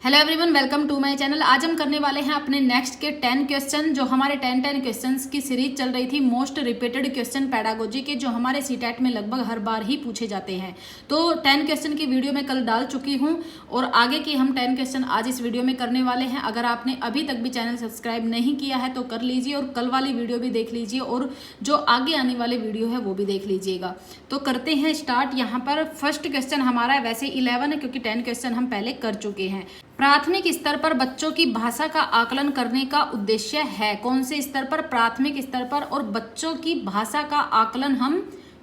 Hello everyone, welcome to my channel. आज हम करने वाले हैं अपने नेक्स्ट के 10 क्वेश्चन, जो हमारे 10 क्वेश्चंस की सीरीज चल रही थी मोस्ट रिपीटेड क्वेश्चन पेडागोजी के, जो हमारे सीटेट में लगभग हर बार ही पूछे जाते हैं। तो 10 क्वेश्चन की वीडियो मैं कल डाल चुकी हूं और आगे की हम 10 क्वेश्चन आज इस वीडियो में करने वाले हैं। अगर आपने अभी तक भी चैनल सब्सक्राइब नहीं किया है तो कर लीजिए और कल वाली वीडियो भी देख लीजिए और जो आगे आने वाले वीडियो है वो भी देख लीजिएगा। तो करते हैं स्टार्ट। यहाँ पर फर्स्ट क्वेश्चन हमारा है, वैसे 11 है क्योंकि 10 क्वेश्चन हम पहले कर चुके हैं। प्राथमिक स्तर पर बच्चों की भाषा का आकलन करने का उद्देश्य है। कौन से स्तर पर? प्राथमिक स्तर पर। और बच्चों की भाषा का आकलन हम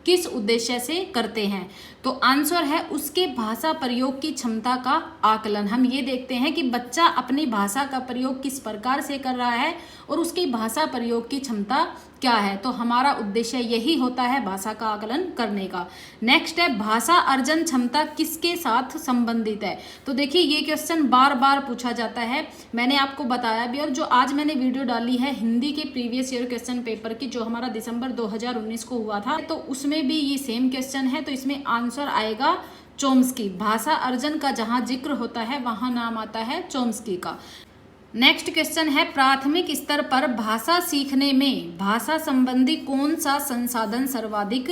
किस उद्देश्य से करते हैं? तो आंसर है उसके भाषा प्रयोग की क्षमता का आकलन। हम ये देखते हैं कि बच्चा अपनी भाषा का प्रयोग किस प्रकार से कर रहा है और उसकी भाषा प्रयोग की क्षमता क्या है। तो हमारा उद्देश्य यही होता है भाषा का आकलन करने का। नेक्स्ट है, भाषा अर्जन क्षमता किसके साथ संबंधित है? तो देखिए ये क्वेश्चन बार बार पूछा जाता है, मैंने आपको बताया भी। और जो आज मैंने वीडियो डाली है हिंदी के प्रीवियस ईयर क्वेश्चन पेपर की, जो हमारा दिसंबर 2019 को हुआ था, तो उसमें भी ये सेम क्वेश्चन है। तो इसमें आंसर आएगा चोम्स्की। भाषा अर्जन का जहां जिक्र होता है वहां नाम आता है चोम्स्की का। नेक्स्ट क्वेश्चन है, प्राथमिक स्तर पर भाषा सीखने में भाषा संबंधी कौन सा संसाधन सर्वाधिक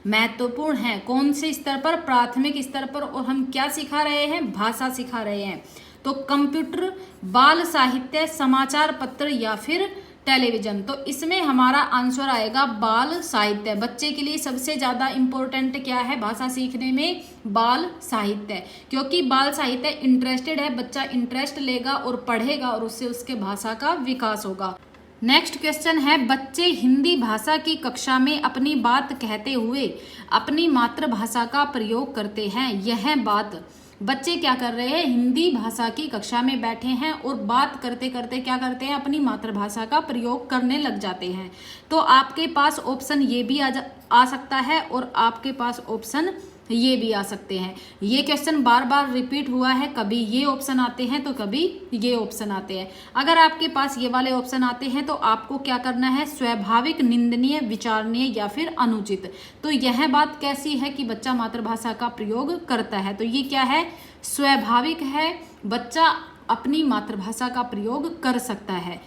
महत्वपूर्ण है? कौन से स्तर पर? प्राथमिक स्तर पर। और हम क्या सिखा रहे हैं? भाषा सिखा रहे हैं। तो कंप्यूटर, बाल साहित्य, समाचार पत्र या फिर टेलीविजन। तो इसमें हमारा आंसर आएगा बाल साहित्य। बच्चे के लिए सबसे ज्यादा इंपॉर्टेंट क्या है भाषा सीखने में? बाल साहित्य, क्योंकि बाल साहित्य इंटरेस्टेड है, बच्चा इंटरेस्ट लेगा और पढ़ेगा और उससे उसके भाषा का विकास होगा। नेक्स्ट क्वेश्चन है, बच्चे हिंदी भाषा की कक्षा में अपनी बात कहते हुए अपनी मातृभाषा का प्रयोग करते हैं। यह बात बच्चे क्या कर रहे हैं? हिंदी भाषा की कक्षा में बैठे हैं और बात करते करते क्या करते हैं? अपनी मातृभाषा का प्रयोग करने लग जाते हैं। तो आपके पास ऑप्शन ये भी आ सकता है और आपके पास ऑप्शन ये भी आ सकते हैं। ये क्वेश्चन बार बार रिपीट हुआ है, कभी ये ऑप्शन आते हैं तो कभी ये ऑप्शन आते हैं। अगर आपके पास ये वाले ऑप्शन आते हैं तो आपको क्या करना है? स्वाभाविक, निंदनीय, विचारणीय या फिर अनुचित। तो यह बात कैसी है कि बच्चा मातृभाषा का प्रयोग करता है? तो ये क्या है? स्वाभाविक है, बच्चा अपनी मातृभाषा का प्रयोग कर सकता है।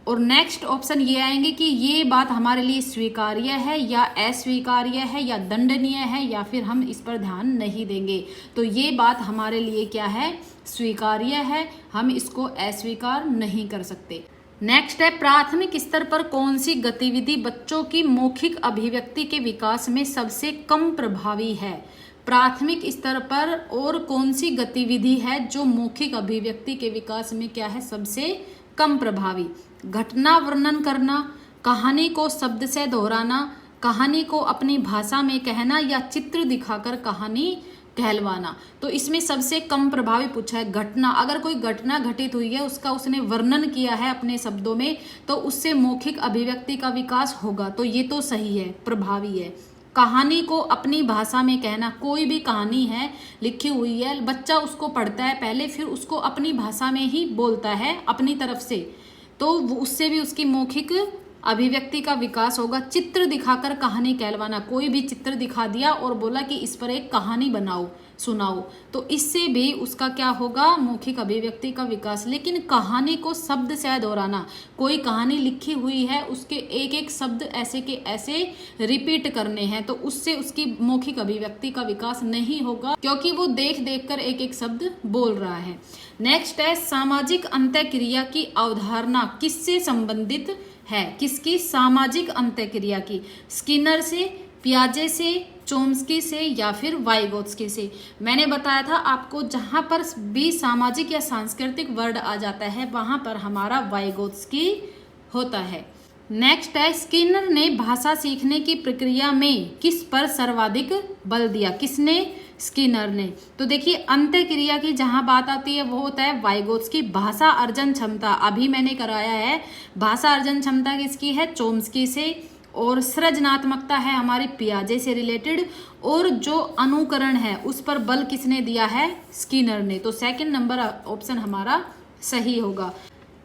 और नेक्स्ट ऑप्शन ये आएंगे कि ये बात हमारे लिए स्वीकार्य है या अस्वीकार्य है या दंडनीय है या फिर हम इस पर ध्यान नहीं देंगे। तो ये बात हमारे लिए क्या है? स्वीकार्य है, हम इसको अस्वीकार नहीं कर सकते। नेक्स्ट है, प्राथमिक स्तर पर कौन सी गतिविधि बच्चों की मौखिक अभिव्यक्ति के विकास में सबसे कम प्रभावी है? प्राथमिक स्तर पर और कौन सी गतिविधि है जो मौखिक अभिव्यक्ति के विकास में क्या है? सबसे कम प्रभावी। घटना वर्णन करना, कहानी को शब्द से दोहराना, कहानी को अपनी भाषा में कहना या चित्र दिखाकर कहानी कहलवाना। तो इसमें सबसे कम प्रभावी पूछा है घटना। अगर कोई घटना घटित हुई है उसका उसने वर्णन किया है अपने शब्दों में तो उससे मौखिक अभिव्यक्ति का विकास होगा। तो ये तो सही है, प्रभावी है। कहानी को अपनी भाषा में कहना, कोई भी कहानी है लिखी हुई है, बच्चा उसको पढ़ता है पहले, फिर उसको अपनी भाषा में ही बोलता है अपनी तरफ से, तो उससे भी उसकी मौखिक अभिव्यक्ति का विकास होगा। चित्र दिखाकर कहानी कहलवाना, कोई भी चित्र दिखा दिया और बोला कि इस पर एक कहानी बनाओ, सुनाओ, तो इससे भी उसका क्या होगा? मौखिक अभिव्यक्ति का विकास। लेकिन कहानी को शब्द से दोहराना, कोई कहानी लिखी हुई है उसके एक एक शब्द ऐसे के ऐसे रिपीट करने हैं, तो उससे उसकी मौखिक अभिव्यक्ति का विकास नहीं होगा, क्योंकि वो देख देख कर एक एक शब्द बोल रहा है। नेक्स्ट है, सामाजिक अंतःक्रिया की अवधारणा किससे संबंधित है? किसकी? सामाजिक अंतःक्रिया की। स्किनर से, पियाजे से, चोम्स्की से या फिर वाइगोत्स्की से। मैंने बताया था आपको, जहां पर भी सामाजिक या सांस्कृतिक वर्ड आ जाता है वहां पर हमारा वाइगोत्स्की होता है। नेक्स्ट है, स्किनर ने भाषा सीखने की प्रक्रिया में किस पर सर्वाधिक बल दिया? किसने? स्किनर ने। तो देखिए अंतःक्रिया की जहां बात आती है वो होता है वाइगोत्स्की। भाषा अर्जन क्षमता अभी मैंने कराया है, भाषा अर्जन क्षमता किसकी है? चोम्स्की से। और सृजनात्मकता है हमारी पियाजे से रिलेटेड। और जो अनुकरण है उस पर बल किसने दिया है? स्किनर ने। तो सेकंड नंबर ऑप्शन हमारा सही होगा।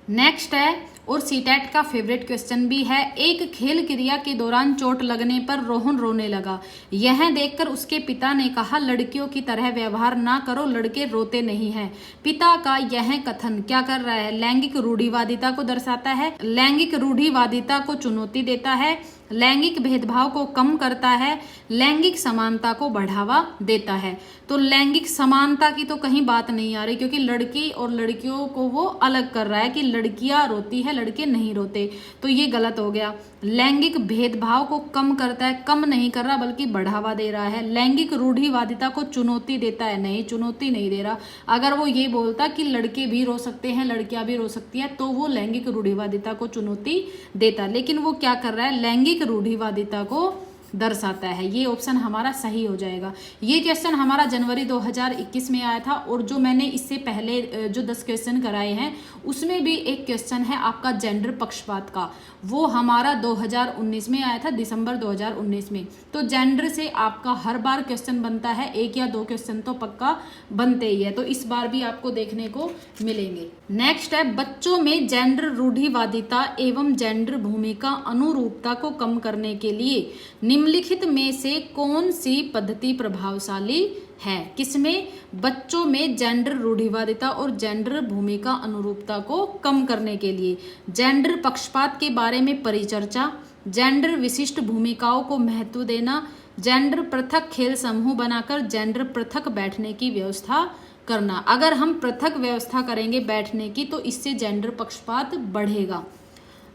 नेक्स्ट है, और सीटेट का फेवरेट क्वेश्चन भी है। एक खेल क्रिया के दौरान चोट लगने पर रोहन रोने लगा। यह देखकर उसके पिता ने कहा, लड़कियों की तरह व्यवहार ना करो, लड़के रोते नहीं हैं। पिता का यह कथन क्या कर रहा है? लैंगिक रूढ़िवादिता को दर्शाता है, लैंगिक रूढ़िवादिता को चुनौती देता है, लैंगिक भेदभाव को कम करता है, लैंगिक समानता को बढ़ावा देता है। तो लैंगिक समानता की तो कहीं बात नहीं आ रही, क्योंकि लड़की और लड़कियों को वो अलग कर रहा है कि लड़कियां रोती है, लड़के नहीं रोते, तो ये गलत हो गया। लैंगिक भेदभाव को कम करता है, कम नहीं कर रहा बल्कि बढ़ावा दे रहा है। लैंगिक रूढ़िवादिता को चुनौती देता है, नहीं, चुनौती नहीं दे रहा। अगर वो ये बोलता कि लड़के भी रो सकते हैं, लड़कियां भी रो सकती है, तो वो लैंगिक रूढ़िवादिता को चुनौती देता। लेकिन वो क्या कर रहा है? लैंगिक रूढ़िवादिता को दर्शाता है। ये ऑप्शन हमारा सही हो जाएगा। ये क्वेश्चन हमारा जनवरी 2021 में आया था, और जो मैंने इससे पहले जो 10 क्वेश्चन कराए हैं उसमें भी एक क्वेश्चन है आपका जेंडर पक्षपात का, वो हमारा 2019 में आया था, दिसंबर 2019 में। तो जेंडर से आपका हर बार क्वेश्चन बनता है, 1 या 2 क्वेश्चन तो पक्का बनते ही है, तो इस बार भी आपको देखने को मिलेंगे। नेक्स्ट है, बच्चों में जेंडर रूढ़िवादिता एवं जेंडर भूमिका अनुरूपता को कम करने के लिए निम्नलिखित में से कौन सी पद्धति प्रभावशाली है? किसमें? बच्चों में जेंडर रूढ़िवादिता और जेंडर भूमिका अनुरूपता को कम करने के लिए। जेंडर पक्षपात के बारे में परिचर्चा, जेंडर विशिष्ट भूमिकाओं को महत्व देना, जेंडर पृथक खेल समूह बनाकर जेंडर पृथक बैठने की व्यवस्था करना। अगर हम पृथक व्यवस्था करेंगे बैठने की तो इससे जेंडर पक्षपात बढ़ेगा।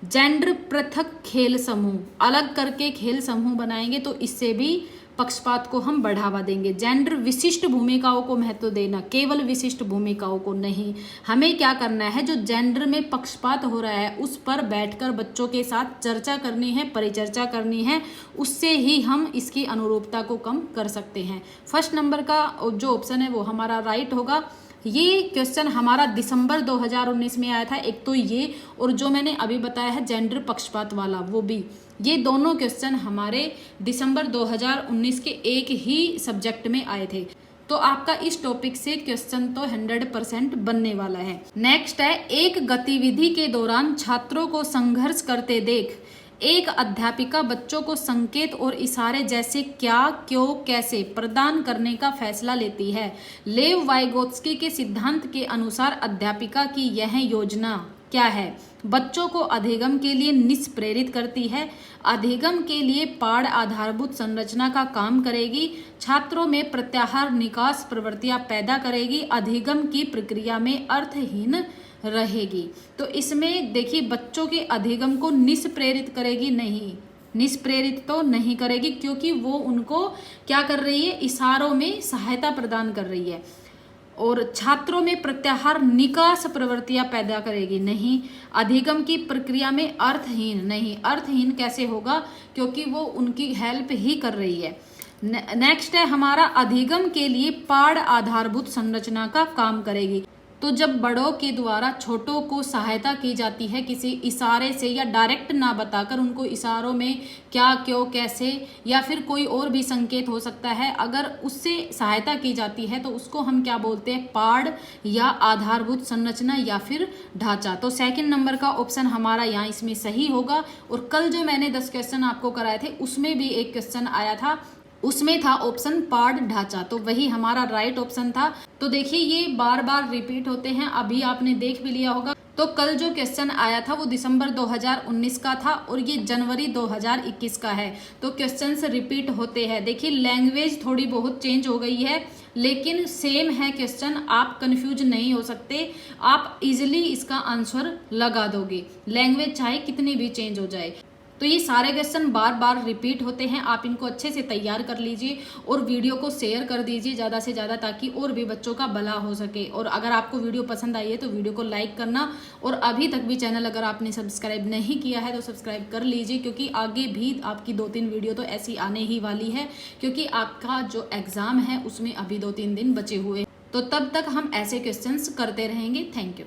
जेंडर पृथक खेल समूह, अलग करके खेल समूह बनाएंगे तो इससे भी पक्षपात को हम बढ़ावा देंगे। जेंडर विशिष्ट भूमिकाओं को महत्व देना, केवल विशिष्ट भूमिकाओं को नहीं। हमें क्या करना है? जो जेंडर में पक्षपात हो रहा है उस पर बैठकर बच्चों के साथ चर्चा करनी है, परिचर्चा करनी है, उससे ही हम इसकी अनुरूपता को कम कर सकते हैं। फर्स्ट नंबर का जो ऑप्शन है वो हमारा राइट होगा। ये क्वेश्चन हमारा दिसंबर 2019 में आया था, एक तो ये, और जो मैंने अभी बताया है जेंडर पक्षपात वाला वो भी। ये दोनों क्वेश्चन हमारे दिसंबर 2019 के एक ही सब्जेक्ट में आए थे। तो आपका इस टॉपिक से क्वेश्चन तो 100% बनने वाला है। नेक्स्ट है, एक गतिविधि के दौरान छात्रों को संघर्ष करते देख एक अध्यापिका बच्चों को संकेत और इशारे जैसे क्या, क्यों, कैसे प्रदान करने का फैसला लेती है। लेव वाइगोत्स्की के सिद्धांत के अनुसार अध्यापिका की यह योजना क्या है? बच्चों को अधिगम के लिए निष्प्रेरित करती है, अधिगम के लिए पाढ़ आधारभूत संरचना का काम करेगी, छात्रों में प्रत्याहार निकास प्रवृत्तियां पैदा करेगी, अधिगम की प्रक्रिया में अर्थहीन रहेगी। तो इसमें देखिए, बच्चों के अधिगम को निष्प्रेरित करेगी, नहीं, निष्प्रेरित तो नहीं करेगी, क्योंकि वो उनको क्या कर रही है? इशारों में सहायता प्रदान कर रही है। और छात्रों में प्रत्याहार निकास प्रवृत्तियां पैदा करेगी, नहीं। अधिगम की प्रक्रिया में अर्थहीन, नहीं, अर्थहीन कैसे होगा? क्योंकि वो उनकी हेल्प ही कर रही है। नेक्स्ट है हमारा, अधिगम के लिए पाढ़ आधारभूत संरचना का काम करेगी। तो जब बड़ों के द्वारा छोटों को सहायता की जाती है किसी इशारे से, या डायरेक्ट ना बताकर उनको इशारों में क्या, क्यों, कैसे, या फिर कोई और भी संकेत हो सकता है, अगर उससे सहायता की जाती है तो उसको हम क्या बोलते हैं? पाढ़ या आधारभूत संरचना या फिर ढांचा। तो सेकंड नंबर का ऑप्शन हमारा यहाँ इसमें सही होगा। और कल जो मैंने 10 क्वेश्चन आपको कराए थे उसमें भी एक क्वेश्चन आया था, उसमें था ऑप्शन पाढ़ ढांचा, तो वही हमारा राइट ऑप्शन था। तो देखिए, ये बार बार रिपीट होते हैं, अभी आपने देख भी लिया होगा। तो कल जो क्वेश्चन आया था वो दिसंबर 2019 का था, और ये जनवरी 2021 का है। तो क्वेश्चंस रिपीट होते हैं। देखिए, लैंग्वेज थोड़ी बहुत चेंज हो गई है, लेकिन सेम है क्वेश्चन, आप कंफ्यूज नहीं हो सकते, आप इजिली इसका आंसर लगा दोगे, लैंग्वेज चाहे कितनी भी चेंज हो जाए। तो ये सारे क्वेश्चन बार बार रिपीट होते हैं, आप इनको अच्छे से तैयार कर लीजिए और वीडियो को शेयर कर दीजिए ज़्यादा से ज़्यादा, ताकि और भी बच्चों का भला हो सके। और अगर आपको वीडियो पसंद आई है तो वीडियो को लाइक करना, और अभी तक भी चैनल अगर आपने सब्सक्राइब नहीं किया है तो सब्सक्राइब कर लीजिए, क्योंकि आगे भी आपकी 2-3 वीडियो तो ऐसी आने ही वाली है, क्योंकि आपका जो एग्ज़ाम है उसमें अभी 2-3 दिन बचे हुए। तो तब तक हम ऐसे क्वेश्चंस करते रहेंगे। Thank you.